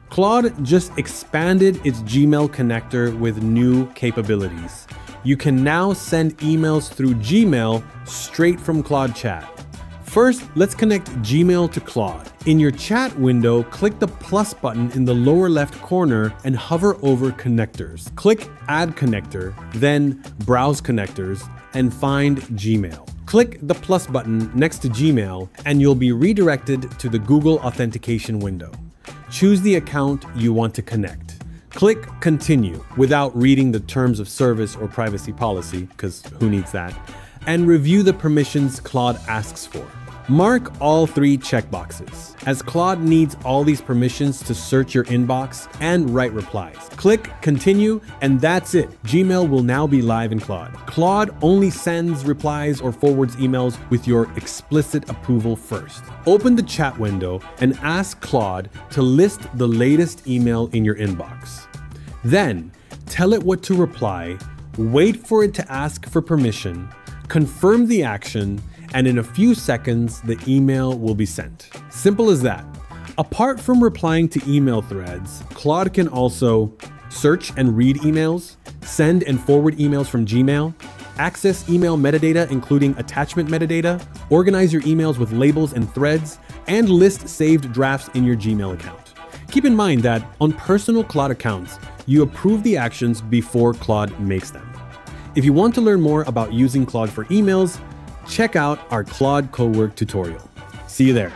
Claude just expanded its Gmail connector with new capabilities. You can now send emails through Gmail straight from Claude Chat. First, let's connect Gmail to Claude. In your chat window, click the plus button in the lower left corner and hover over Connectors. Click Add Connector, then Browse Connectors, and find Gmail. Click the plus button next to Gmail, and you'll be redirected to the Google authentication window. Choose the account you want to connect. Click Continue without reading the terms of service or privacy policy, because who needs that, and review the permissions Claude asks for. Mark all three checkboxes, as Claude needs all these permissions to search your inbox and write replies. Click Continue, and that's it. Gmail will now be live in Claude. Claude only sends replies or forwards emails with your explicit approval first. Open the chat window and ask Claude to list the latest email in your inbox. Then, tell it what to reply, wait for it to ask for permission, confirm the action, and in a few seconds, the email will be sent. Simple as that. Apart from replying to email threads, Claude can also search and read emails, send and forward emails from Gmail, access email metadata including attachment metadata, organize your emails with labels and threads, and list saved drafts in your Gmail account. Keep in mind that on personal Claude accounts, you approve the actions before Claude makes them. If you want to learn more about using Claude for emails, check out our Claude Cowork tutorial. See you there.